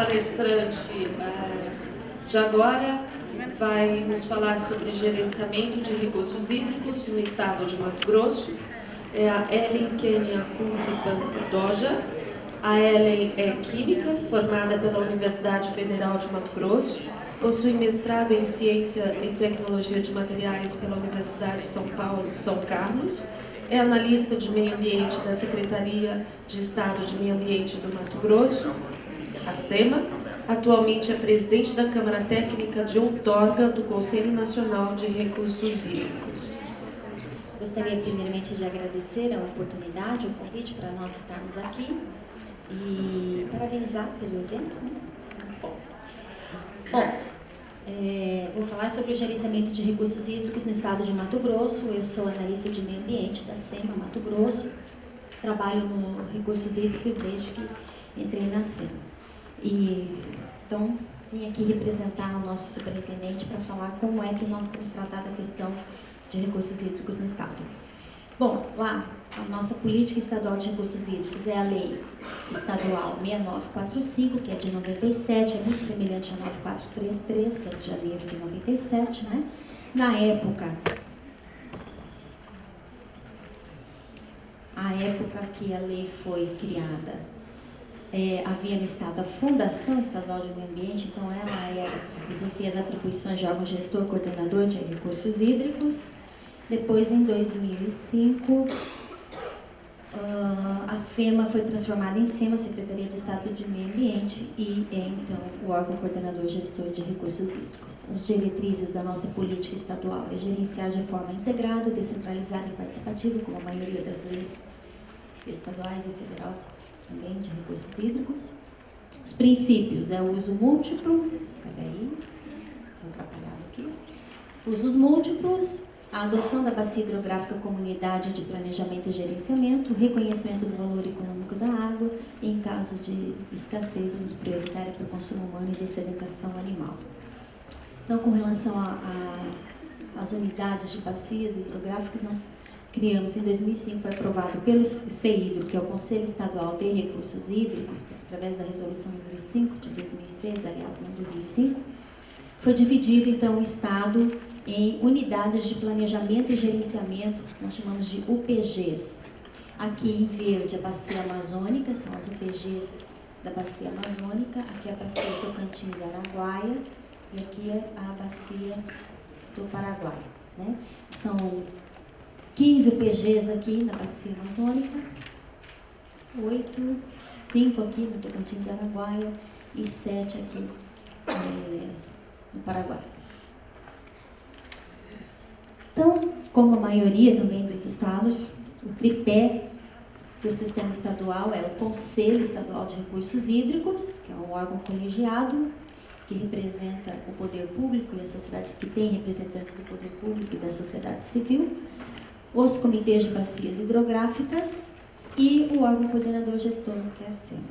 palestrante de agora vai nos falar sobre gerenciamento de recursos hídricos no estado de Mato Grosso. É a Ellen Kenia Kunze-Pantoja. A Ellen é química, formada pela Universidade Federal de Mato Grosso, possui mestrado em Ciência e Tecnologia de Materiais pela Universidade de São Paulo, São Carlos, é analista de meio ambiente da Secretaria de Estado de Meio Ambiente do Mato Grosso, a SEMA. Atualmente é presidente da Câmara Técnica de outorga do Conselho Nacional de Recursos Hídricos. Gostaria primeiramente de agradecer a oportunidade, o convite para nós estarmos aqui e parabenizar pelo evento. Vou falar sobre o gerenciamento de recursos hídricos no estado de Mato Grosso. Eu sou analista de meio ambiente da SEMA Mato Grosso, trabalho no recursos hídricos desde que entrei na SEMA. Então, vim aqui representar o nosso superintendente para falar como é que nós temos tratado a questão de recursos hídricos no estado. Bom, lá, a nossa política estadual de recursos hídricos é a Lei Estadual 6945, que é de 97, é muito semelhante à 9433, que é de janeiro de 97, né? Na época que a lei foi criada, havia no estado a Fundação Estadual de Meio Ambiente, então ela exercia as atribuições de órgão gestor coordenador de recursos hídricos. Depois, em 2005, a FEMA foi transformada em SEMA, Secretaria de Estado de Meio Ambiente, e é, então, o órgão coordenador gestor de recursos hídricos. As diretrizes da nossa política estadual é gerenciar de forma integrada, descentralizada e participativa, como a maioria das leis estaduais e federal também de recursos hídricos. Os princípios é o uso múltiplo, estou atrapalhada aqui, usos múltiplos, a adoção da bacia hidrográfica como unidade de planejamento e gerenciamento, o reconhecimento do valor econômico da água e, em caso de escassez, o uso prioritário para o consumo humano e dessedentação animal. Então, com relação às unidades de bacias hidrográficas, nós criamos, em 2005, foi aprovado pelo CEIDRO, que é o Conselho Estadual de Recursos Hídricos, através da resolução número 5 de 2006, aliás, não 2005, foi dividido, então, o Estado em unidades de planejamento e gerenciamento, nós chamamos de UPGs. Aqui em verde a bacia amazônica, são as UPGs da bacia amazônica, aqui a bacia Tocantins-Araguaia e aqui a bacia do Paraguai, né? São 15 UPGs aqui na bacia amazônica, 5 aqui no Tocantins-Araguaia e 7 aqui no Paraguai. Então, como a maioria também dos estados, o tripé do sistema estadual é o Conselho Estadual de Recursos Hídricos, que é um órgão colegiado que representa o poder público e a sociedade, que tem representantes do poder público e da sociedade civil, os comitês de bacias hidrográficas e o órgão coordenador gestor, que é a SEMA.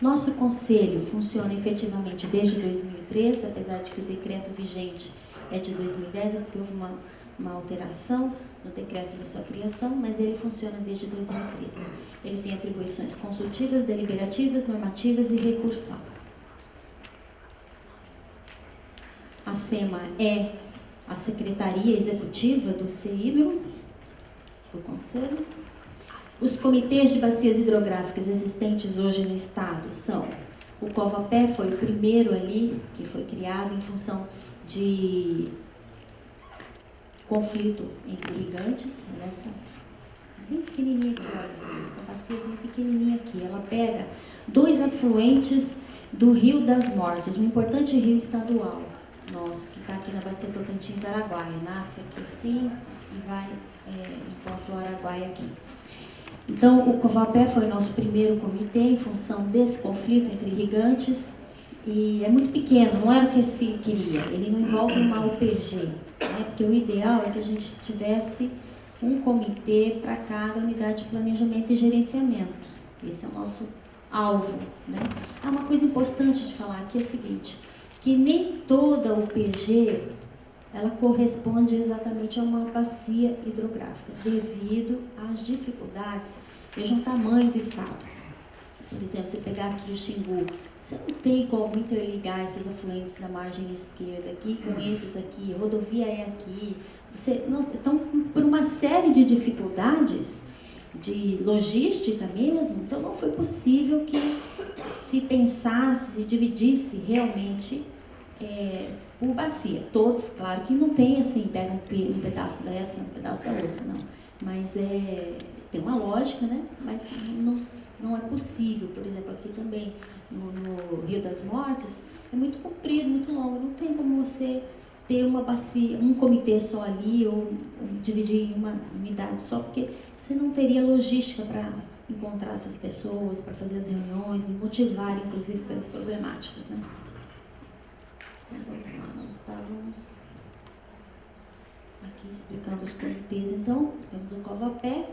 Nosso conselho funciona efetivamente desde 2013, apesar de que o decreto vigente é de 2010, é porque houve uma alteração no decreto da sua criação, mas ele funciona desde 2013. Ele tem atribuições consultivas, deliberativas, normativas e recursal. A SEMA é a Secretaria Executiva do CEIDRO, do Conselho. Os comitês de bacias hidrográficas existentes hoje no Estado são: o COVAPé foi o primeiro ali, que foi criado em função de conflito entre irrigantes, nessa bem pequenininha aqui, olha, essa baciazinha pequenininha aqui, ela pega 2 afluentes do Rio das Mortes, um importante rio estadual nosso, que está aqui na bacia Tocantins-Araguaia, nasce aqui assim e vai, encontra o Araguaia aqui. Então, o COVAPé foi o nosso primeiro comitê em função desse conflito entre irrigantes, e é muito pequeno, não era o que se queria, ele não envolve uma UPG, né? Porque o ideal é que a gente tivesse um comitê para cada unidade de planejamento e gerenciamento. Esse é o nosso alvo, né? Uma coisa importante de falar aqui é a seguinte, que nem toda UPG ela corresponde exatamente a uma bacia hidrográfica, devido às dificuldades, vejam o tamanho do estado. Por exemplo, você pegar aqui o Xingu, você não tem como interligar esses afluentes da margem esquerda aqui com esses aqui, a rodovia é aqui. Você não, então, por uma série de dificuldades, de logística mesmo, então não foi possível que se pensasse, se dividisse realmente por bacia. Todos, claro que não tem assim, pega um pedaço dessa e um pedaço da outra, não. Mas tem uma lógica, né? Mas não é possível. Por exemplo, aqui também, no Rio das Mortes, é muito comprido, muito longo, não tem como você ter uma bacia, um comitê só ali, ou dividir em uma unidade só, porque você não teria logística para encontrar essas pessoas, para fazer as reuniões e motivar, inclusive, pelas problemáticas, né? Então, vamos lá, nós estávamos aqui explicando os comitês. Então, temos o Covapé.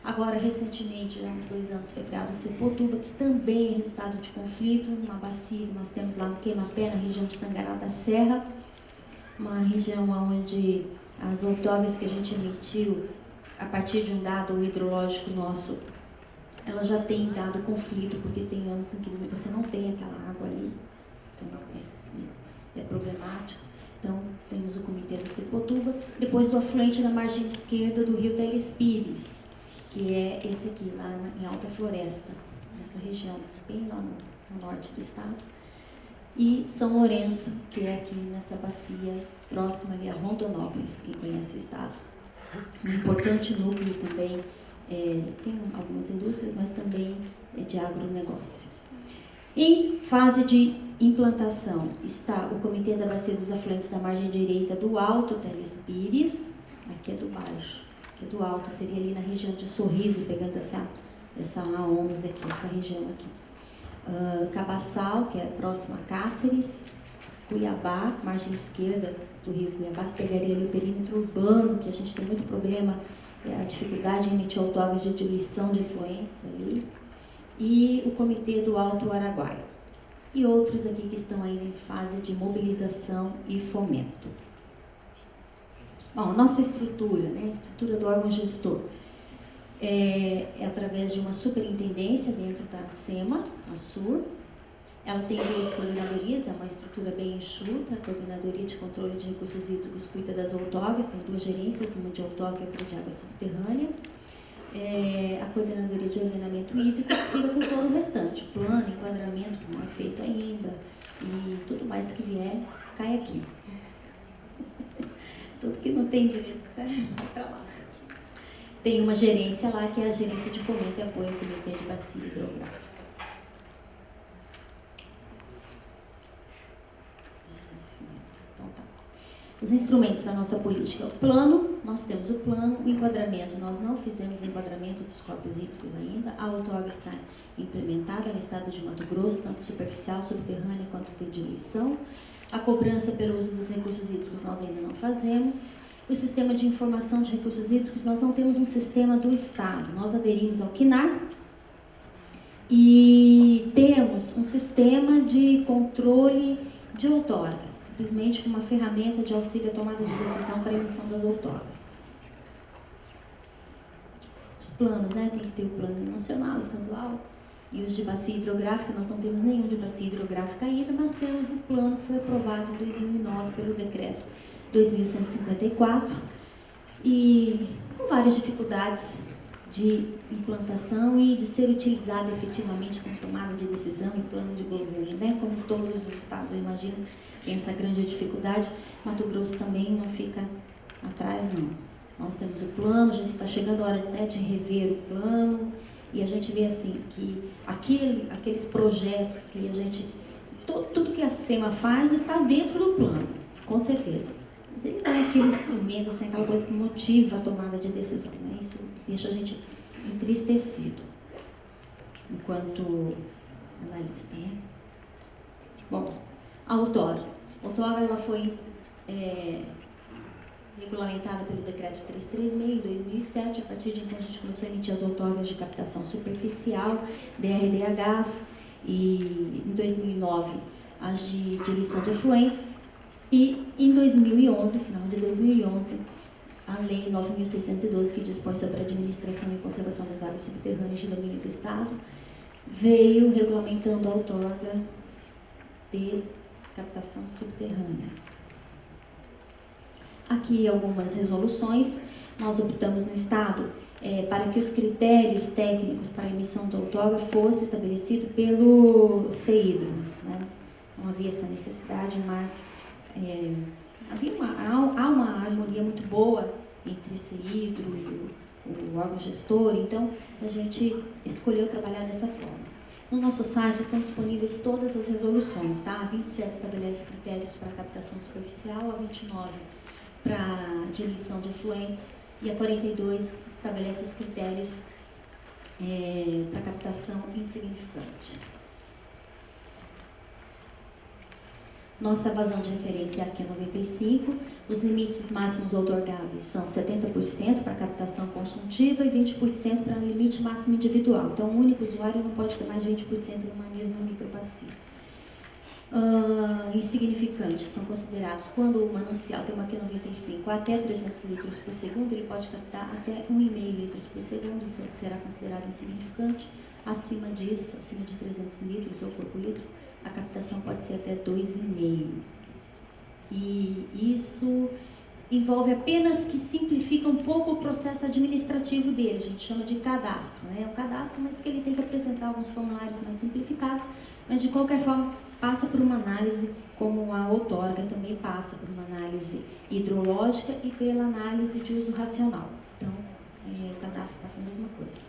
Agora, recentemente, já há uns 2 anos, foi criado o Cepotuba, que também é resultado de conflito, uma bacia que nós temos lá no Queimapé, na região de Tangará da Serra, uma região onde as outorgas que a gente emitiu a partir de um dado hidrológico nosso, ela já tem dado conflito, porque tem anos em que você não tem aquela água ali, então é problemático. Então, temos o comitê do Cepotuba, depois do afluente na margem esquerda do rio Telespires, que é esse aqui, lá em Alta Floresta, nessa região, bem lá no norte do estado. E São Lourenço, que é aqui nessa bacia próxima ali a Rondonópolis, quem conhece o estado. Um importante núcleo também, tem algumas indústrias, mas também de agronegócio. Em fase de implantação está o Comitê da Bacia dos Afluentes da margem direita do Alto Telespires, aqui é do baixo, aqui é do alto, seria ali na região de Sorriso, pegando essa A11 aqui, essa região aqui. Cabaçal, que é próximo a Cáceres, Cuiabá, margem esquerda do rio Cuiabá, que pegaria ali o perímetro urbano, que a gente tem muito problema, a dificuldade em emitir outorgas de diluição de efluentes ali, e o Comitê do Alto Araguaia, e outros aqui que estão ainda em fase de mobilização e fomento. Bom, nossa estrutura, né, a estrutura do órgão gestor, é através de uma superintendência dentro da SEMA, a SUR. Ela tem 2 coordenadorias, é uma estrutura bem enxuta. A Coordenadoria de Controle de Recursos Hídricos cuida das outorgas, tem 2 gerências, uma de outorga e outra de água subterrânea. A Coordenadoria de Ordenamento Hídrico fica com todo o restante, plano, enquadramento, que não é feito ainda, e tudo mais que vier, cai aqui. Tudo que não tem interesse, vai para lá. Tem uma gerência lá, que é a Gerência de Fomento e Apoio ao Comitê de Bacia Hidrográfica. Isso mesmo. Então tá. Os instrumentos da nossa política. O plano, nós temos o plano. O enquadramento, nós não fizemos enquadramento dos corpos hídricos ainda. A outorga está implementada no estado de Mato Grosso, tanto superficial, subterrânea, quanto de diluição. A cobrança pelo uso dos recursos hídricos nós ainda não fazemos. O sistema de informação de recursos hídricos, nós não temos um sistema do Estado. Nós aderimos ao CNAR e temos um sistema de controle de outorgas, simplesmente com uma ferramenta de auxílio à tomada de decisão para a emissão das outorgas. Os planos, né? Tem que ter o plano nacional, estadual, e os de bacia hidrográfica, nós não temos nenhum de bacia hidrográfica ainda, mas temos o plano que foi aprovado em 2009 pelo decreto 2154, e com várias dificuldades de implantação e de ser utilizado efetivamente como tomada de decisão e plano de governo, né? Como todos os estados, eu imagino, tem essa grande dificuldade. Mato Grosso também não fica atrás, não. Nós temos o plano, já está chegando a hora até de rever o plano, e a gente vê assim que aqueles projetos que a gente, tudo que a SEMA faz está dentro do plano, com certeza. Ele não é aquele instrumento, assim, aquela coisa que motiva a tomada de decisão, né? Isso deixa a gente entristecido, enquanto analista, né? Bom, a outorga. A outorga, ela foi regulamentada pelo Decreto 336, em 2007. A partir de então, a gente começou a emitir as outorgas de captação superficial, DRDHs, e em 2009, as de diluição de efluentes. E em 2011, final de 2011, a Lei 9.612, que dispõe sobre a administração e conservação das águas subterrâneas de domínio do Estado, veio regulamentando a outorga de captação subterrânea. Aqui algumas resoluções. Nós optamos no Estado para que os critérios técnicos para a emissão da outorga fossem estabelecidos pelo CEIDRO, né? Não havia essa necessidade, mas há uma harmonia muito boa entre o CEIDRO e o órgão gestor, então a gente escolheu trabalhar dessa forma. No nosso site estão disponíveis todas as resoluções, tá? A 27 estabelece critérios para captação superficial, a 29 para diluição de efluentes e a 42 estabelece os critérios para captação insignificante. Nossa vazão de referência aqui é 95, os limites máximos outorgáveis são 70% para captação consultiva e 20% para limite máximo individual. Então, o único usuário não pode ter mais de 20% numa mesma microbacia. Insignificantes são considerados quando o manancial tem uma Q95 até 300 litros por segundo, ele pode captar até 1,5 litros por segundo, isso será considerado insignificante. Acima disso, acima de 300 litros ou corpo hídrico, a captação pode ser até 2,5. E isso envolve apenas que simplifica um pouco o processo administrativo dele, a gente chama de cadastro, né? É um cadastro, mas que ele tem que apresentar alguns formulários mais simplificados, mas de qualquer forma passa por uma análise, como a outorga também passa por uma análise hidrológica e pela análise de uso racional. Então, o cadastro passa a mesma coisa.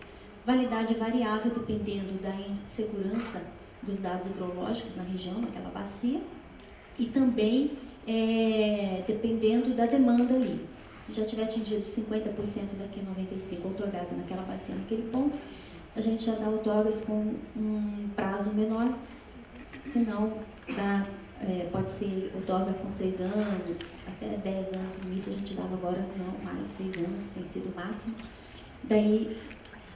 Validade variável dependendo da insegurança dos dados hidrológicos na região, naquela bacia, e também dependendo da demanda ali. Se já tiver atingido 50% da Q95 outorgado naquela bacia, naquele ponto, a gente já dá outorgas com um prazo menor, senão pode ser outorga com 6 anos, até 10 anos. No início a gente dava, agora não, mais 6 anos, tem sido o máximo. Daí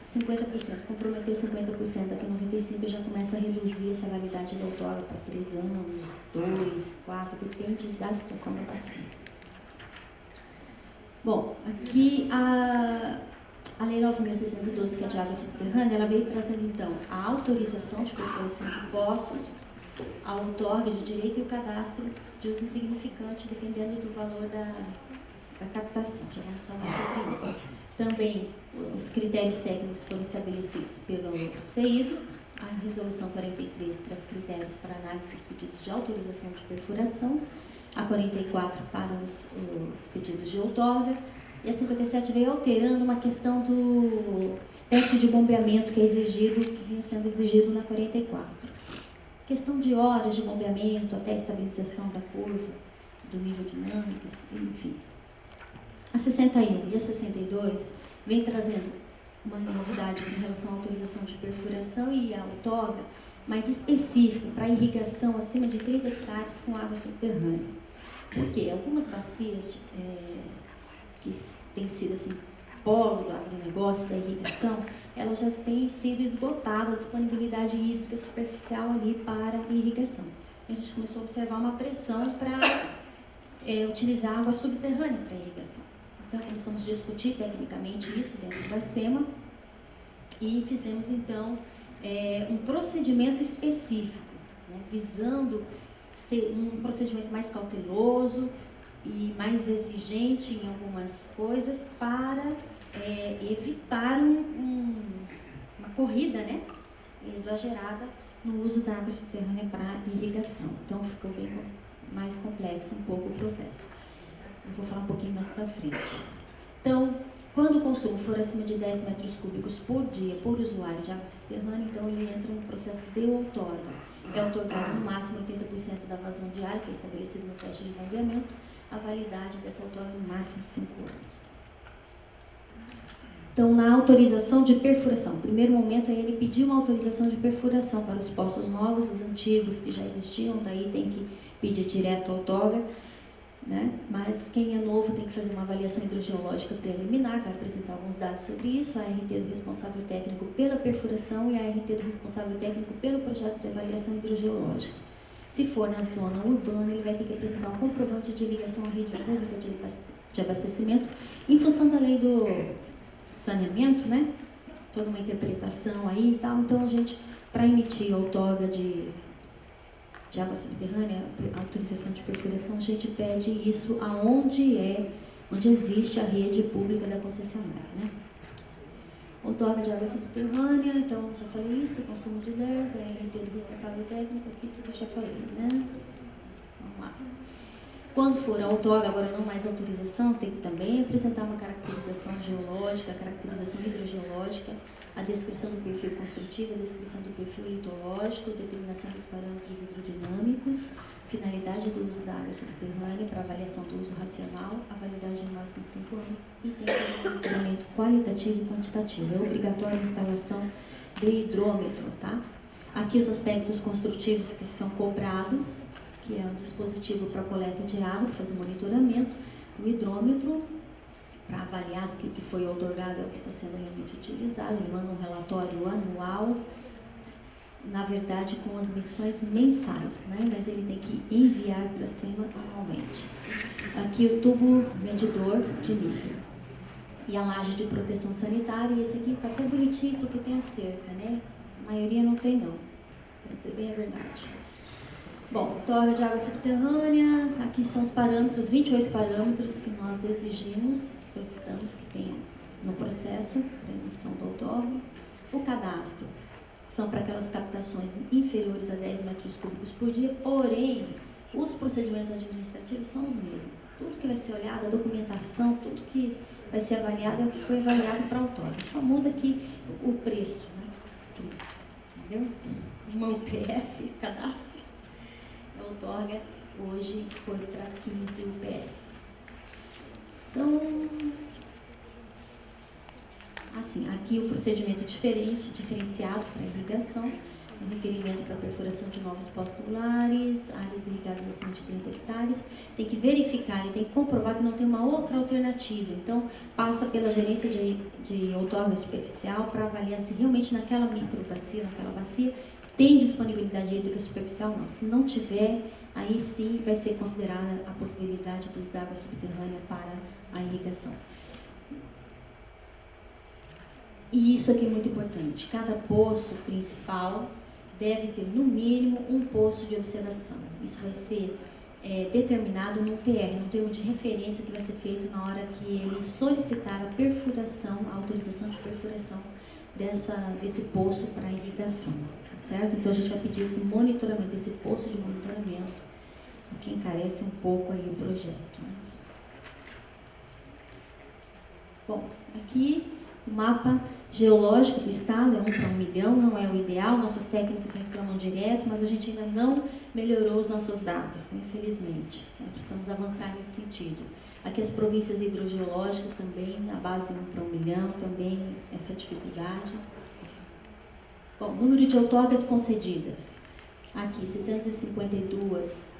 50%, comprometeu 50% da Q95, já começa a reduzir essa validade da outorga para 3 anos, 2, 4, depende da situação da bacia. Bom, aqui a Lei 9.612, que é de água subterrânea, ela veio trazendo então a autorização de perfuração de poços, a outorga de direito e o cadastro de uso insignificante, dependendo do valor da captação. Já vamos falar sobre isso. Também os critérios técnicos foram estabelecidos pelo CEIDRO. A resolução 43 traz critérios para análise dos pedidos de autorização de perfuração, a 44 para os pedidos de outorga, e a 57 veio alterando uma questão do teste de bombeamento que é exigido, que vinha sendo exigido na 44. Questão de horas de bombeamento até a estabilização da curva, do nível dinâmico, enfim. A 61 e a 62 vem trazendo uma novidade com relação à autorização de perfuração e a outorga, mais específica para irrigação acima de 30 hectares com água subterrânea. Por quê? Algumas bacias que têm sido assim, polo do agronegócio, da irrigação, elas já têm sido esgotada a disponibilidade hídrica superficial ali para irrigação. E a gente começou a observar uma pressão para utilizar água subterrânea para irrigação. Então, começamos a discutir tecnicamente isso dentro da SEMA e fizemos, então, um procedimento específico, né, visando ser um procedimento mais cauteloso e mais exigente em algumas coisas para evitar uma corrida, né, exagerada no uso da água subterrânea para irrigação. Então, ficou bem mais complexo um pouco o processo. Eu vou falar um pouquinho mais para frente. Então, quando o consumo for acima de 10 metros cúbicos por dia por usuário de água subterrânea, então ele entra no processo de outorga. É outorgado no máximo 80% da vazão diária, que é estabelecido no teste de bombeamento. A validade dessa outorga é no máximo 5 anos. Então, na autorização de perfuração, no primeiro momento é ele pedir uma autorização de perfuração para os poços novos, os antigos que já existiam, daí tem que pedir direto a outorga. Né? Mas quem é novo tem que fazer uma avaliação hidrogeológica preliminar, vai apresentar alguns dados sobre isso, a RT do responsável técnico pela perfuração e a RT do responsável técnico pelo projeto de avaliação hidrogeológica. Se for na zona urbana, ele vai ter que apresentar um comprovante de ligação à rede pública de abastecimento, em função da lei do saneamento, né? Toda uma interpretação aí e tal, então a gente para emitir outorga de água subterrânea, autorização de perfuração, a gente pede isso onde existe a rede pública da concessionária, né? Outorga de água subterrânea, então já falei isso, consumo de 10, a RT do responsável técnico, aqui tudo eu já falei, né? Vamos lá. Quando for a outorga, agora não mais autorização, tem que também apresentar uma caracterização geológica, caracterização hidrogeológica, a descrição do perfil construtivo, a descrição do perfil litológico, determinação dos parâmetros hidrodinâmicos, finalidade do uso da água subterrânea para avaliação do uso racional, a validade de no máximo 5 anos e tem que fazer um monitoramento qualitativo e quantitativo. É obrigatória a instalação de hidrômetro, tá? Aqui os aspectos construtivos que são cobrados, que é um dispositivo para coleta de água, para fazer monitoramento, o hidrômetro, para avaliar se o que foi outorgado é o que está sendo realmente utilizado. Ele manda um relatório anual, na verdade com as medições mensais, né? Mas ele tem que enviar para cima anualmente. Aqui o tubo medidor de nível e a laje de proteção sanitária, e esse aqui está até bonitinho porque tem a cerca, né? A maioria não tem não, para dizer bem a verdade. Bom, outorga de água subterrânea, aqui são os parâmetros, 28 parâmetros que nós exigimos, solicitamos que tenha no processo para emissão do outorga. O cadastro são para aquelas captações inferiores a 10 metros cúbicos por dia, porém, os procedimentos administrativos são os mesmos. Tudo que vai ser olhado, a documentação, tudo que vai ser avaliado é o que foi avaliado para outorga. Só muda aqui o preço, né? Tudo isso, entendeu? Uma UPF, cadastro. A outorga hoje foi para 15 UPFs. Então, assim, aqui o procedimento diferenciado para irrigação, um requerimento para perfuração de novos postos tubulares, áreas irrigadas acima de 30 hectares, tem que verificar e tem que comprovar que não tem uma outra alternativa. Então, passa pela gerência de outorga superficial para avaliar se realmente naquela microbacia, naquela bacia, tem disponibilidade hídrica superficial? Não. Se não tiver, aí sim vai ser considerada a possibilidade do uso da água subterrânea para a irrigação. E isso aqui é muito importante. Cada poço principal deve ter, no mínimo, um poço de observação. Isso vai ser determinado no TR, no termo de referência que vai ser feito na hora que ele solicitar a perfuração, a autorização de perfuração desse poço para irrigação, tá certo? Então a gente vai pedir esse monitoramento, esse poço de monitoramento, o que encarece um pouco aí o projeto, né? Bom, aqui o mapa geológico do estado é 1 para 1 milhão, não é o ideal, nossos técnicos reclamam direto, mas a gente ainda não melhorou os nossos dados, infelizmente, né? Precisamos avançar nesse sentido. Aqui as províncias hidrogeológicas também, a base 1 para 1 milhão, também essa dificuldade. Bom, número de outorgas concedidas. Aqui, 652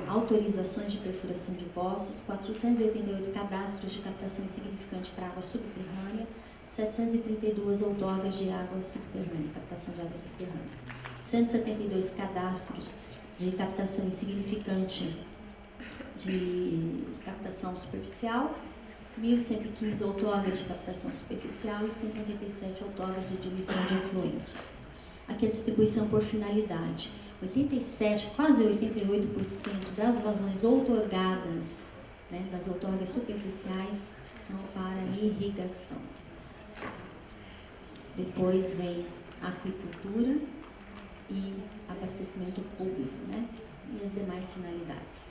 autorizações de perfuração de poços, 488 cadastros de captação insignificante para água subterrânea, 732 outorgas de água subterrânea, captação de água subterrânea, 172 cadastros de captação insignificante de captação superficial, 1.115 outorgas de captação superficial e 197 outorgas de diluição de efluentes. Aqui a distribuição por finalidade. 87, quase 88% das vazões outorgadas, né, das outorgas superficiais, são para irrigação. Depois vem aquicultura e abastecimento público, né, e as demais finalidades.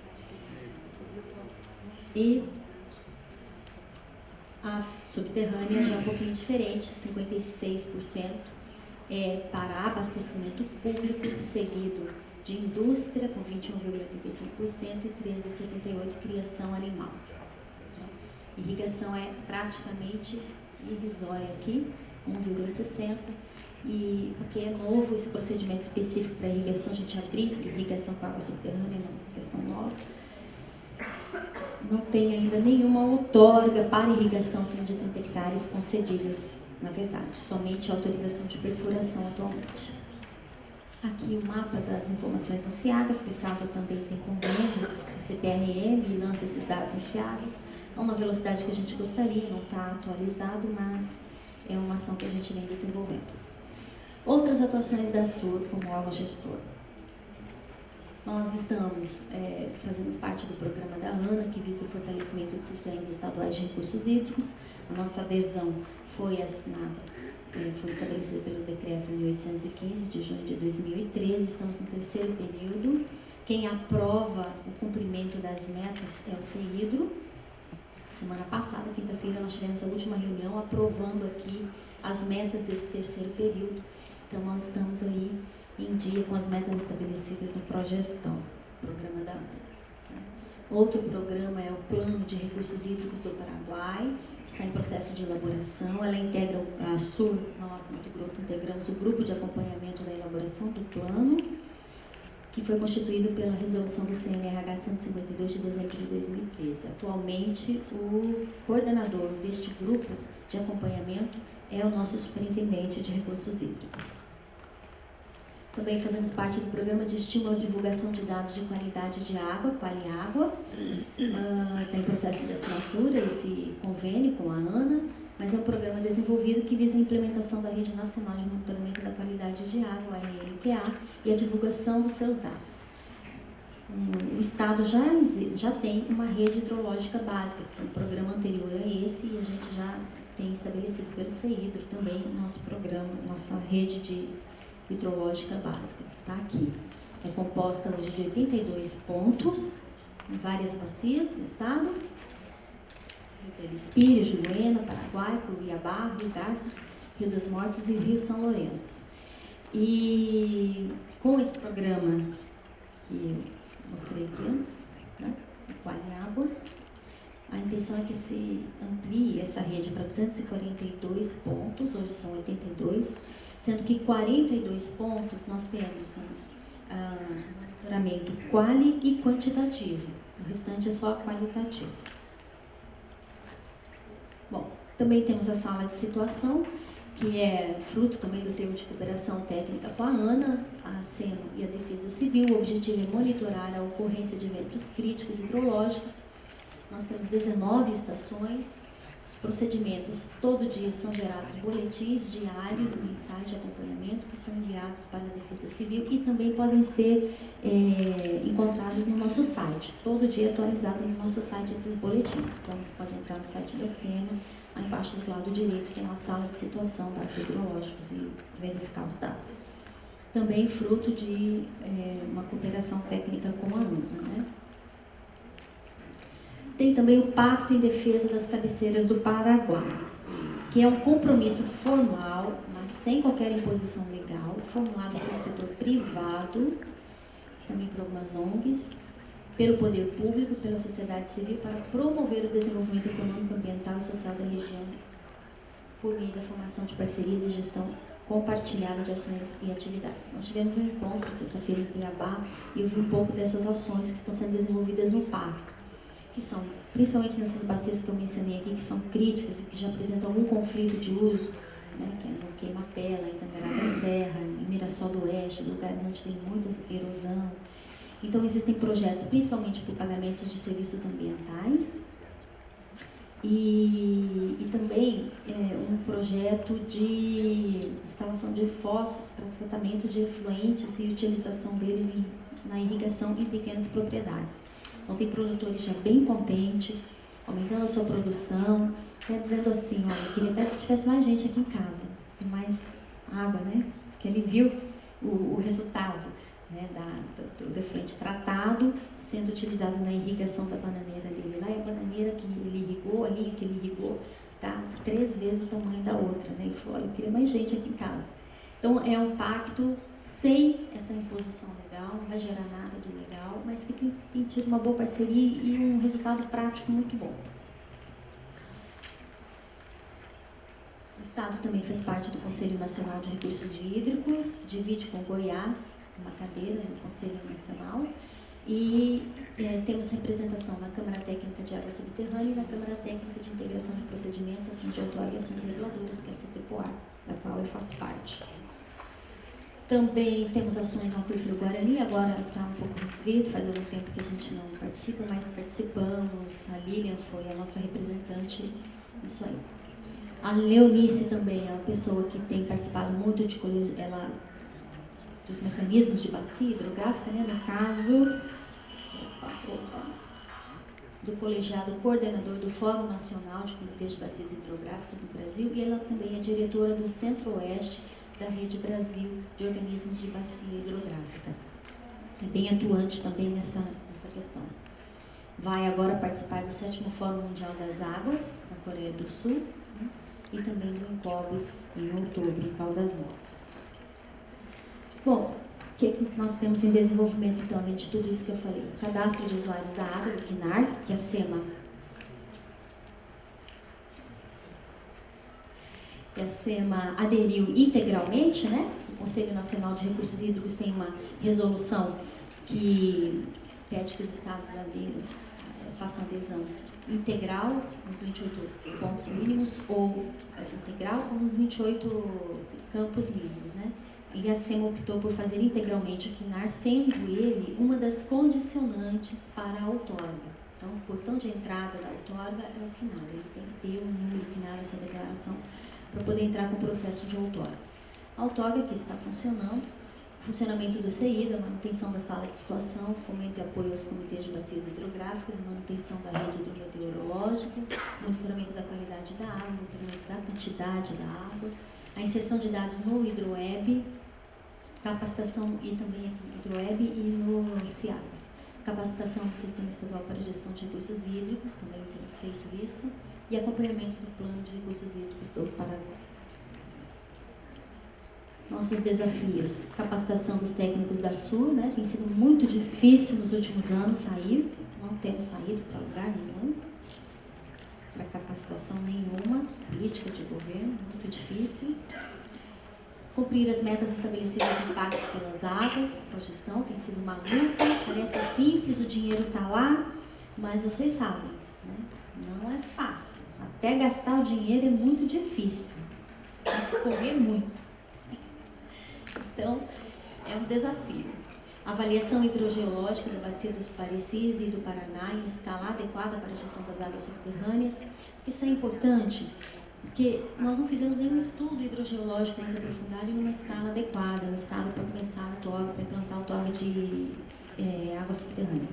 E a subterrânea já é um pouquinho diferente, 56% é para abastecimento público, seguido de indústria, com 21,85% e 13,78% criação animal. Irrigação é praticamente irrisória aqui, 1,60%, e porque é novo esse procedimento específico para irrigação, a gente abrir irrigação com água subterrânea, é uma questão nova. Não tem ainda nenhuma outorga para irrigação acima de 30 hectares concedidas, na verdade, somente a autorização de perfuração atualmente. Aqui o mapa das informações no CIAGAS, que o Estado também tem convênio, o CPRM, e lança esses dados no CIAGAS, não na velocidade que a gente gostaria, não está atualizado, mas é uma ação que a gente vem desenvolvendo. Outras atuações da SUR como órgão gestor. Nós fazemos parte do programa da ANA, que visa o fortalecimento dos sistemas estaduais de recursos hídricos. A nossa adesão foi assinada, foi estabelecida pelo decreto 1815 de junho de 2013. Estamos no 3º período. Quem aprova o cumprimento das metas é o CEIDRO. Semana passada, quinta-feira, nós tivemos a última reunião aprovando aqui as metas desse 3º período. Então, nós estamos aí em dia com as metas estabelecidas no Progestão, programa da ANA. Outro programa é o Plano de Recursos Hídricos do Paraguai, que está em processo de elaboração. Ela integra a SUR, nós, Mato Grosso, integramos o grupo de acompanhamento da elaboração do plano, que foi constituído pela resolução do CNRH 152 de dezembro de 2013. Atualmente, o coordenador deste grupo de acompanhamento é o nosso superintendente de recursos hídricos. Também fazemos parte do programa de estímulo à divulgação de dados de qualidade de água, Qualiágua. Está em processo de assinatura esse convênio com a ANA, mas é um programa desenvolvido que visa a implementação da Rede Nacional de Monitoramento da Qualidade de Água, a RNQA, e a divulgação dos seus dados. O Estado já tem uma rede hidrológica básica, que foi um programa anterior a esse, e a gente já tem estabelecido pelo CEIDRO também nosso programa, nossa rede hidrológica básica, que está aqui. É composta hoje de 82 pontos, em várias bacias do estado. Rio Telespires, Juruena, Paraguai, Cuiabá, Rio Garças, Rio das Mortes e Rio São Lourenço. E com esse programa que eu mostrei aqui antes, né, o Qualiágua, a intenção é que se amplie essa rede para 242 pontos, hoje são 82, sendo que 42 pontos nós temos monitoramento quali e quantitativo, o restante é só qualitativo. Bom, também temos a sala de situação, que é fruto também do termo de cooperação técnica com a ANA, a SEMA e a Defesa Civil. O objetivo é monitorar a ocorrência de eventos críticos hidrológicos. Nós temos 19 estações. Os procedimentos, todo dia são gerados boletins diários e mensais de acompanhamento que são enviados para a Defesa Civil e também podem ser encontrados no nosso site. Todo dia atualizado no nosso site esses boletins. Então, você pode entrar no site da SEMA, aí embaixo do lado direito tem uma sala de situação, dados hidrológicos e verificar os dados. Também fruto de uma cooperação técnica com a ANA, né? Tem também o Pacto em Defesa das Cabeceiras do Paraguai, que é um compromisso formal, mas sem qualquer imposição legal, formulado pelo setor privado, também por algumas ONGs, pelo poder público, pela sociedade civil, para promover o desenvolvimento econômico, ambiental e social da região, por meio da formação de parcerias e gestão compartilhada de ações e atividades. Nós tivemos um encontro sexta-feira em Cuiabá e eu vi um pouco dessas ações que estão sendo desenvolvidas no Pacto, que são, principalmente nessas bacias que eu mencionei aqui, que são críticas e que já apresentam algum conflito de uso, né, que é no Queima-Pela, em Tangará da Serra, em Mirassol do Oeste, lugares onde tem muita erosão. Então, existem projetos, principalmente por pagamentos de serviços ambientais, e também um projeto de instalação de fossas para tratamento de efluentes e utilização deles na irrigação em pequenas propriedades. Então, tem produtores já bem contentes, aumentando a sua produção, até dizendo assim, olha, eu queria até que tivesse mais gente aqui em casa, mais água, né? Porque ele viu o resultado, né, do efluente tratado sendo utilizado na irrigação da bananeira dele. Lá é a bananeira que ele irrigou, a linha que ele irrigou, tá 3 vezes o tamanho da outra, né? Ele falou, olha, eu queria mais gente aqui em casa. Então, é um pacto sem essa imposição legal, não vai gerar nada de legal, mas que tem tido uma boa parceria e um resultado prático muito bom. O Estado também fez parte do Conselho Nacional de Recursos Hídricos, divide com Goiás uma cadeira no Conselho Nacional e temos representação na Câmara Técnica de Água Subterrânea e na Câmara Técnica de Integração de Procedimentos, Ações de Outorga e Ações Reguladoras, que é a CTPOAR, da qual eu faço parte. Também temos ações no Aquífero Guarani, agora está um pouco restrito, faz algum tempo que a gente não participa, mas participamos, a Lilian foi a nossa representante nisso aí. A Leonice também é uma pessoa que tem participado muito dos mecanismos de bacia hidrográfica, né? No caso do colegiado coordenador do Fórum Nacional de Comitês de Bacias Hidrográficas no Brasil, e ela também é diretora do Centro-Oeste da Rede Brasil de Organismos de Bacia Hidrográfica. É bem atuante também nessa questão. Vai agora participar do 7º Fórum Mundial das Águas, na Coreia do Sul, né? E também do INCOB em outubro, em Caldas Novas. Bom, o que nós temos em desenvolvimento, então, além de tudo isso que eu falei? Cadastro de usuários da água, do CNAR, que a SEMA aderiu integralmente, né? O Conselho Nacional de Recursos Hídricos tem uma resolução que pede que os estados façam adesão integral nos 28 pontos mínimos ou integral ou nos 28 campos mínimos, né? E a SEMA optou por fazer integralmente o CNAR, sendo ele uma das condicionantes para a outorga. Então, o portão de entrada da outorga é o CNAR, ele tem que ter um número CNAR na sua declaração para poder entrar com o processo de outorga. A outorga que está funcionando, funcionamento do CEI, da manutenção da sala de situação, fomento e apoio aos comitês de bacias hidrográficas, manutenção da rede hidrometeorológica, monitoramento da qualidade da água, monitoramento da quantidade da água, a inserção de dados no HidroWeb, capacitação e também aqui no HidroWeb e no CIAGAS. Capacitação do Sistema Estadual para a Gestão de Recursos Hídricos, também temos feito isso, e acompanhamento do Plano de Recursos Hídricos do Paraná. Nossos desafios: capacitação dos técnicos da SUR, né? Tem sido muito difícil nos últimos anos sair, não temos saído para lugar nenhum, para capacitação nenhuma, política de governo, muito difícil. Cumprir as metas estabelecidas no Pacto pelas Águas, progestão, tem sido uma luta, parece simples, o dinheiro está lá, mas vocês sabem, né? Não é fácil, até gastar o dinheiro é muito difícil, tem que correr muito. Então, é um desafio. Avaliação hidrogeológica da bacia dos Parecis e do Paraná em escala adequada para a gestão das águas subterrâneas. Isso é importante, porque nós não fizemos nenhum estudo hidrogeológico mais aprofundado em uma escala adequada no estado para começar a outorga, para implantar a outorga de água subterrânea.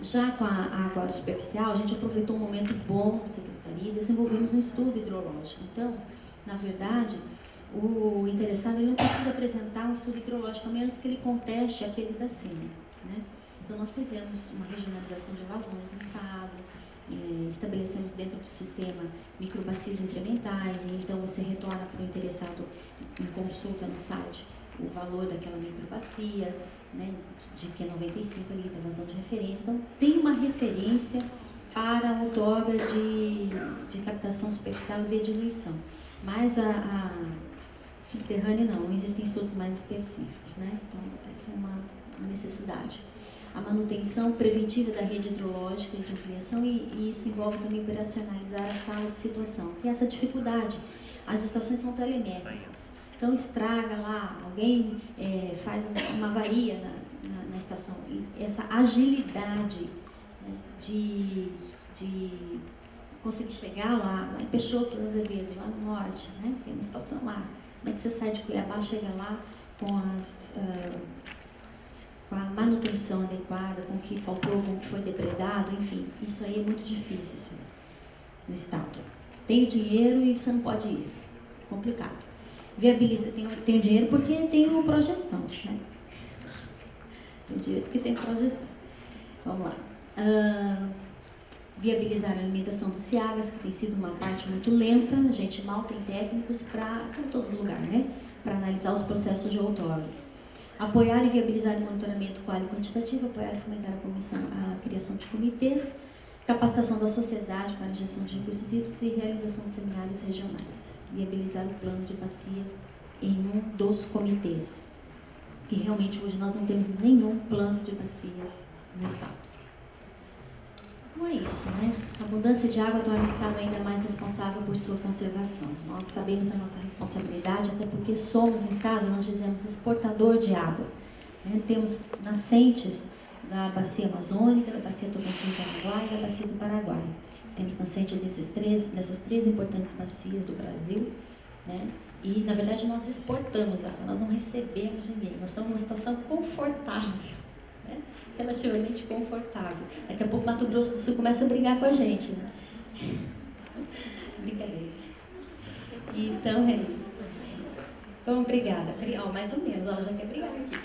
Já com a água superficial, a gente aproveitou um momento bom na Secretaria e desenvolvemos um estudo hidrológico. Então, na verdade, o interessado ele não precisa apresentar um estudo hidrológico, a menos que ele conteste aquele da SEMA, né? Então, nós fizemos uma regionalização de evasões no estado, estabelecemos dentro do sistema microbacias incrementais, e então você retorna para o interessado em consulta no site o valor daquela microbacia, né, de que é 95 ali, da evasão de referência. Então, tem uma referência para a outorga de captação superficial e de diluição. Mas a subterrânea não existem estudos mais específicos, né? Então, essa é uma necessidade. A manutenção preventiva da rede hidrológica de ampliação, e isso envolve também operacionalizar a sala de situação. E essa dificuldade, as estações são telemétricas, então estraga lá, alguém faz uma avaria na estação. E essa agilidade, né, de conseguir chegar lá em Peixoto do Azevedo, lá no norte, né, tem uma estação lá. Como é que você sai de Cuiabá, chega lá com a manutenção adequada, com o que faltou, com o que foi depredado, enfim, isso aí é muito difícil isso no estado. Tem o dinheiro e você não pode ir, é complicado. Viabiliza, tem o dinheiro porque tem o progestão, né? Tem o dinheiro porque tem progestão. Vamos lá. Viabilizar a alimentação dos CIAGAS, que tem sido uma parte muito lenta, a gente mal tem técnicos para todo lugar, né? Para analisar os processos de outorga. Apoiar e viabilizar o monitoramento qual e quantitativo, apoiar e fomentar a criação de comitês, capacitação da sociedade para a gestão de recursos hídricos e realização de seminários regionais. Viabilizar o plano de bacia em um dos comitês, que realmente hoje nós não temos nenhum plano de bacias no estado. Então é isso, né? A abundância de água torna o estado ainda mais responsável por sua conservação. Nós sabemos da nossa responsabilidade, até porque somos um estado, nós dizemos, exportador de água, né? Temos nascentes da bacia amazônica, da bacia Tocantins-Araguaia e da bacia do Paraguai. temos nascente dessas três importantes bacias do Brasil, né? E, na verdade, nós exportamos água, nós não recebemos de ninguém, nós estamos numa situação confortável, né? Relativamente confortável. Daqui a pouco Mato Grosso do Sul começa a brigar com a gente, né? Brincadeira. Então, é isso. Então, obrigada. Mais ou menos, ela já quer brigar aqui.